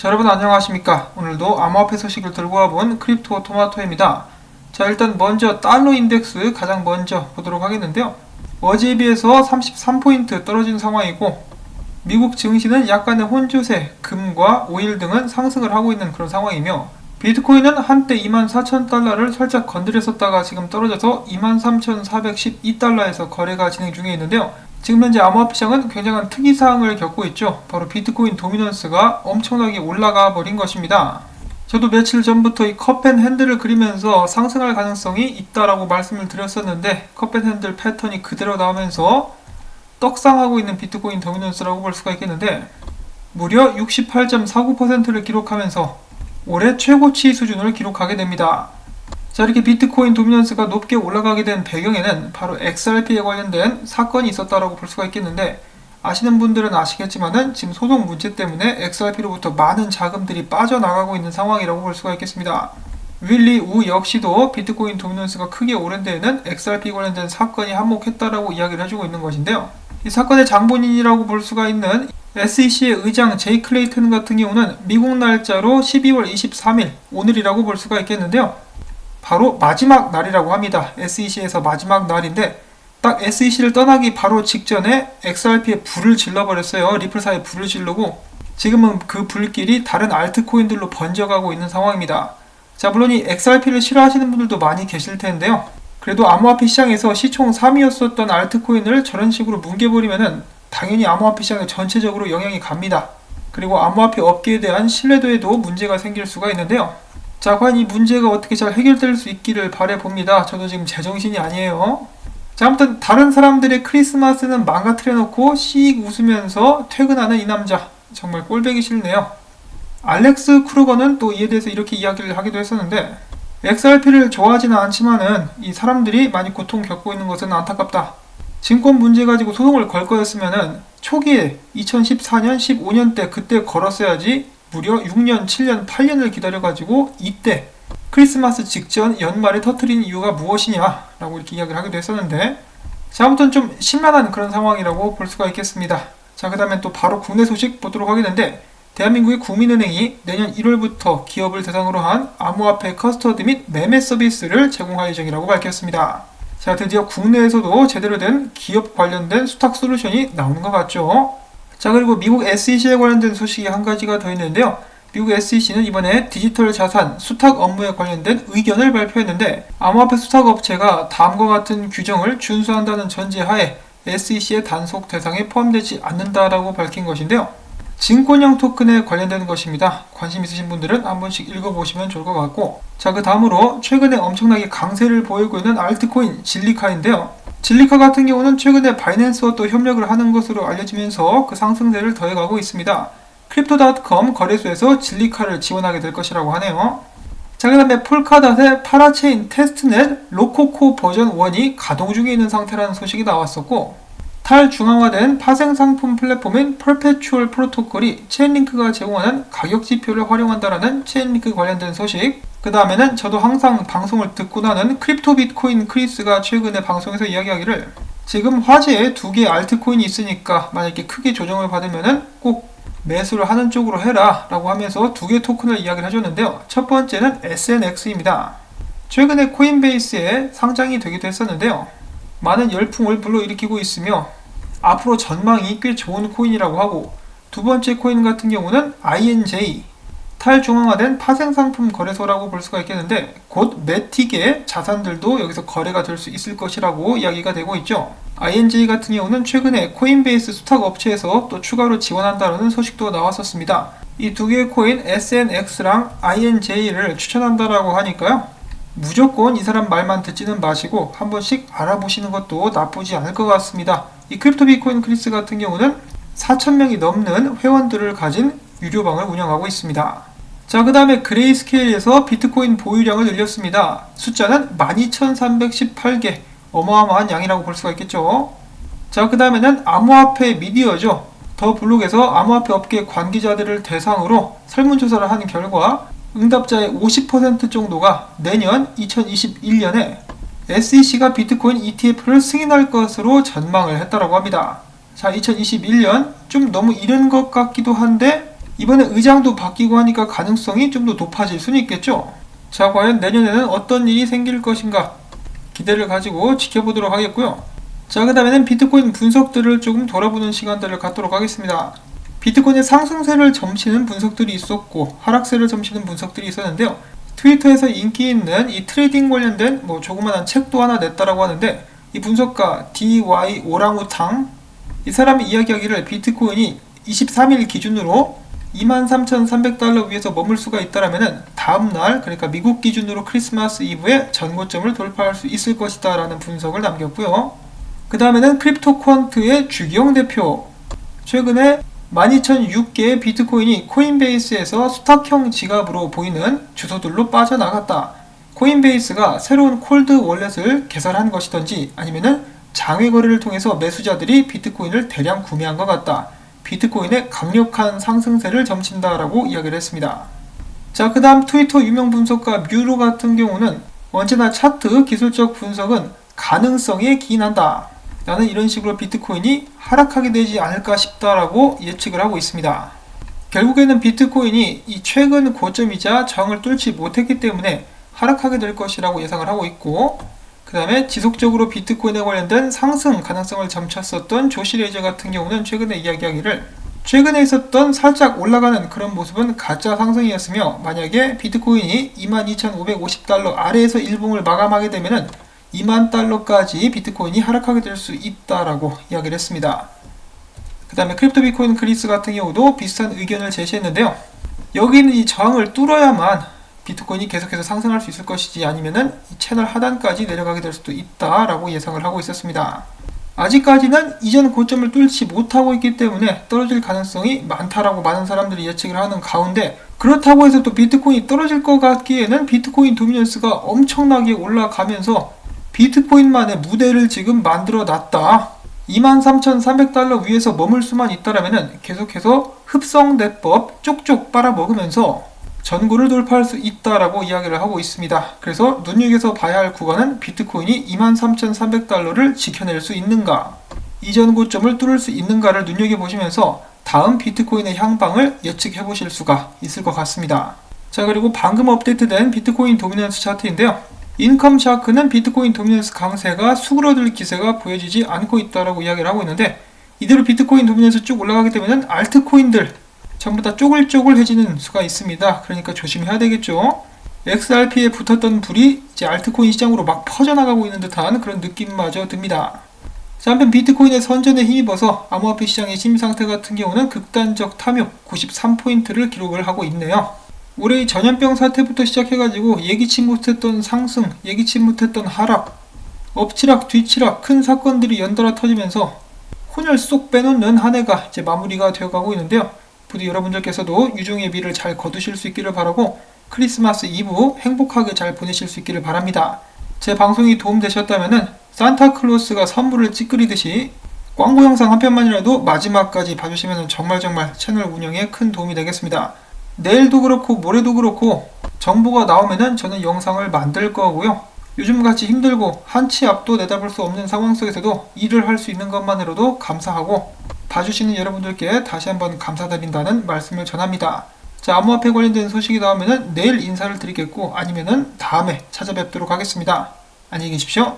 자, 여러분 안녕하십니까. 오늘도 암호화폐 소식을 들고 와본 크립토 토마토입니다. 자, 일단 먼저 달러 인덱스 가장 먼저 보도록 하겠는데요. 어제에 비해서 33포인트 떨어진 상황이고, 미국 증시는 약간의 혼조세, 금과 오일 등은 상승을 하고 있는 그런 상황이며, 비트코인은 한때 24,000달러를 살짝 건드렸었다가 지금 떨어져서 23,412달러에서 거래가 진행 중에 있는데요. 지금 현재 암호화폐 시장은 굉장한 특이사항을 겪고 있죠. 바로 비트코인 도미넌스가 엄청나게 올라가 버린 것입니다. 저도 며칠 전부터 이 컵앤핸들을 그리면서 상승할 가능성이 있다라고 말씀을 드렸었는데, 컵앤핸들 패턴이 그대로 나오면서 떡상하고 있는 비트코인 도미넌스라고 볼 수가 있겠는데, 무려 68.49%를 기록하면서 올해 최고치 수준을 기록하게 됩니다. 자, 이렇게 비트코인 도미넌스가 높게 올라가게 된 배경에는 바로 XRP에 관련된 사건이 있었다라고 볼 수가 있겠는데, 아시는 분들은 아시겠지만은 지금 소송 문제 때문에 XRP로부터 많은 자금들이 빠져나가고 있는 상황이라고 볼 수가 있겠습니다. 윌리 우 역시도 비트코인 도미넌스가 크게 오른 데에는 XRP 관련된 사건이 한몫했다라고 이야기를 해주고 있는 것인데요. 이 사건의 장본인이라고 볼 수가 있는 SEC의 의장 제이 클레이튼 같은 경우는 미국 날짜로 12월 23일, 오늘이라고 볼 수가 있겠는데요. 바로 마지막 날이라고 합니다. SEC에서 마지막 날인데, 딱 SEC를 떠나기 바로 직전에 XRP에 불을 질러버렸어요. 리플사에 불을 지르고 지금은 그 불길이 다른 알트코인들로 번져가고 있는 상황입니다. 자, 물론 이 XRP를 싫어하시는 분들도 많이 계실 텐데요. 그래도 암호화폐 시장에서 시총 3위였었던 알트코인을 저런 식으로 뭉개버리면은 당연히 암호화폐 시장에 전체적으로 영향이 갑니다. 그리고 암호화폐 업계에 대한 신뢰도에도 문제가 생길 수가 있는데요. 자, 과연 이 문제가 어떻게 잘 해결될 수 있기를 바라봅니다. 저도 지금 제정신이 아니에요. 자, 아무튼 다른 사람들의 크리스마스는 망가뜨려놓고 씩 웃으면서 퇴근하는 이 남자, 정말 꼴보기 싫네요. 알렉스 크루거는 또 이에 대해서 이렇게 이야기를 하기도 했었는데, XRP를 좋아하지는 않지만은 이 사람들이 많이 고통 겪고 있는 것은 안타깝다. 증권 문제 가지고 소송을 걸 거였으면은 초기에 2014년, 15년 때 그때 걸었어야지 무려 6년, 7년, 8년을 기다려가지고 이때 크리스마스 직전 연말에 터트린 이유가 무엇이냐 라고 이렇게 이야기를 하기도 했었는데, 자, 아무튼 좀 심란한 그런 상황이라고 볼 수가 있겠습니다. 자, 그 다음에 또 바로 국내 소식 보도록 하겠는데, 대한민국의 국민은행이 내년 1월부터 기업을 대상으로 한 암호화폐 커스터디 및 매매 서비스를 제공할 예정이라고 밝혔습니다. 자, 드디어 국내에서도 제대로 된 기업 관련된 수탁 솔루션이 나오는 것 같죠. 자, 그리고 미국 SEC에 관련된 소식이 한 가지가 더 있는데요. 미국 SEC는 이번에 디지털 자산 수탁 업무에 관련된 의견을 발표했는데, 암호화폐 수탁 업체가 다음과 같은 규정을 준수한다는 전제하에 SEC의 단속 대상에 포함되지 않는다라고 밝힌 것인데요. 증권형 토큰에 관련된 것입니다. 관심 있으신 분들은 한 번씩 읽어보시면 좋을 것 같고, 자, 그 다음으로 최근에 엄청나게 강세를 보이고 있는 알트코인 질리카인데요. 질리카 같은 경우는 최근에 바이낸스와 또 협력을 하는 것으로 알려지면서 그 상승세를 더해가고 있습니다. 크립토닷컴 거래소에서 질리카를 지원하게 될 것이라고 하네요. 자, 그 다음에 폴카닷의 파라체인 테스트넷 로코코 버전 1이 가동 중에 있는 상태라는 소식이 나왔었고, 탈중앙화된 파생상품 플랫폼인 퍼페추얼 프로토콜이 체인링크가 제공하는 가격 지표를 활용한다라는 체인링크 관련된 소식, 그 다음에는 저도 항상 방송을 듣고 나는 크립토 비트코인 크리스가 최근에 방송에서 이야기하기를, 지금 화제에 두 개의 알트코인이 있으니까 만약에 크게 조정을 받으면은 꼭 매수를 하는 쪽으로 해라 라고 하면서 두 개의 토큰을 이야기를 해줬는데요. 첫 번째는 SNX입니다. 최근에 코인베이스에 상장이 되기도 했었는데요. 많은 열풍을 불러일으키고 있으며 앞으로 전망이 꽤 좋은 코인이라고 하고, 두 번째 코인 같은 경우는 INJ, 탈중앙화된 파생상품 거래소라고 볼 수가 있겠는데, 곧 매틱의 자산들도 여기서 거래가 될 수 있을 것이라고 이야기가 되고 있죠. INJ 같은 경우는 최근에 코인베이스 수탁 업체에서 또 추가로 지원한다는 소식도 나왔었습니다. 이 두 개의 코인 SNX랑 INJ를 추천한다라고 하니까요, 무조건 이 사람 말만 듣지는 마시고 한 번씩 알아보시는 것도 나쁘지 않을 것 같습니다. 이 크립토 비트코인 크리스 같은 경우는 4,000명이 넘는 회원들을 가진 유료방을 운영하고 있습니다. 자, 그 다음에 그레이스케일에서 비트코인 보유량을 늘렸습니다. 숫자는 12,318개, 어마어마한 양이라고 볼 수가 있겠죠. 자, 그 다음에는 암호화폐 미디어죠. 더 블록에서 암호화폐 업계 관계자들을 대상으로 설문조사를 한 결과 응답자의 50% 정도가 내년 2021년에 SEC가 비트코인 ETF를 승인할 것으로 전망을 했다라고 합니다. 자, 2021년 좀 너무 이른 것 같기도 한데 이번에 의장도 바뀌고 하니까 가능성이 좀 더 높아질 수는 있겠죠. 자, 과연 내년에는 어떤 일이 생길 것인가 기대를 가지고 지켜보도록 하겠고요. 자, 그 다음에는 비트코인 분석들을 조금 돌아보는 시간들을 갖도록 하겠습니다. 비트코인의 상승세를 점치는 분석들이 있었고 하락세를 점치는 분석들이 있었는데요. 트위터에서 인기 있는 이 트레이딩 관련된 조그만한 책도 하나 냈다라고 하는데, 이 분석가 DY 오랑우탕, 이 사람이 이야기하기를 비트코인이 23일 기준으로 23,300달러 위에서 머물 수가 있다라면은 다음날, 그러니까 미국 기준으로 크리스마스 이브에 전고점을 돌파할 수 있을 것이다 라는 분석을 남겼고요. 그 다음에는 크립토 퀀트의 주기영 대표, 최근에 12,006개의 비트코인이 코인베이스에서 수탁형 지갑으로 보이는 주소들로 빠져나갔다. 코인베이스가 새로운 콜드 월렛을 개설한 것이던지 아니면은 장외 거래를 통해서 매수자들이 비트코인을 대량 구매한 것 같다. 비트코인의 강력한 상승세를 점친다라고 이야기를 했습니다. 자, 그 다음 트위터 유명 분석가 뮤로 같은 경우는 언제나 차트 기술적 분석은 가능성에 기인한다. 나는 이런 식으로 비트코인이 하락하게 되지 않을까 싶다라고 예측을 하고 있습니다. 결국에는 비트코인이 이 최근 고점이자 저항을 뚫지 못했기 때문에 하락하게 될 것이라고 예상을 하고 있고, 그 다음에 지속적으로 비트코인에 관련된 상승 가능성을 점쳤었던 조시 레이저 같은 경우는 최근에 이야기하기를 최근에 있었던 살짝 올라가는 그런 모습은 가짜 상승이었으며, 만약에 비트코인이 22,550달러 아래에서 일봉을 마감하게 되면은 2만 달러까지 비트코인이 하락하게 될 수 있다라고 이야기를 했습니다. 그 다음에 크립토 비트코인 그리스 같은 경우도 비슷한 의견을 제시했는데요. 여기는 이 저항을 뚫어야만 비트코인이 계속해서 상승할 수 있을 것이지, 아니면은 이 채널 하단까지 내려가게 될 수도 있다라고 예상을 하고 있었습니다. 아직까지는 이전 고점을 뚫지 못하고 있기 때문에 떨어질 가능성이 많다라고 많은 사람들이 예측을 하는 가운데, 그렇다고 해서 또 비트코인이 떨어질 것 같기에는 비트코인 도미넌스가 엄청나게 올라가면서 비트코인만의 무대를 지금 만들어 놨다. 23,300달러 위에서 머물 수만 있다라면은 계속해서 흡성대법 쪽쪽 빨아먹으면서 전고를 돌파할 수 있다라고 이야기를 하고 있습니다. 그래서 눈여겨서 봐야 할 구간은 비트코인이 23,300달러를 지켜낼 수 있는가, 이전 고점을 뚫을 수 있는가를 눈여겨보시면서 다음 비트코인의 향방을 예측해 보실 수가 있을 것 같습니다. 자, 그리고 방금 업데이트된 비트코인 도미넌스 차트인데요. 인컴 샤크는 비트코인 도미넌스 강세가 수그러들 기세가 보여지지 않고 있다라고 이야기를 하고 있는데, 이대로 비트코인 도미넌스 쭉 올라가게 되면 알트코인들 전부 다 쪼글쪼글해지는 수가 있습니다. 그러니까 조심해야 되겠죠. XRP에 붙었던 불이 이제 알트코인 시장으로 막 퍼져나가고 있는 듯한 그런 느낌마저 듭니다. 자, 한편 비트코인의 선전에 힘입어서 암호화폐 시장의 심상태 같은 경우는 극단적 탐욕 93포인트를 기록을 하고 있네요. 올해 전염병 사태부터 시작해가지고 예기치 못했던 상승, 예기치 못했던 하락, 엎치락 뒤치락 큰 사건들이 연달아 터지면서 혼을 쏙 빼놓는 한 해가 이제 마무리가 되어가고 있는데요. 부디 여러분들께서도 유종의 미를 잘 거두실 수 있기를 바라고 크리스마스 이브 행복하게 잘 보내실 수 있기를 바랍니다. 제 방송이 도움되셨다면 산타클로스가 선물을 찌끄리듯이 광고 영상 한 편만이라도 마지막까지 봐주시면 정말 채널 운영에 큰 도움이 되겠습니다. 내일도 그렇고 모레도 그렇고 정보가 나오면은 저는 영상을 만들 거고요. 요즘같이 힘들고 한치 앞도 내다볼 수 없는 상황 속에서도 일을 할 수 있는 것만으로도 감사하고 봐주시는 여러분들께 다시 한번 감사드린다는 말씀을 전합니다. 자, 암호화폐 관련된 소식이 나오면은 내일 인사를 드리겠고, 아니면은 다음에 찾아뵙도록 하겠습니다. 안녕히 계십시오.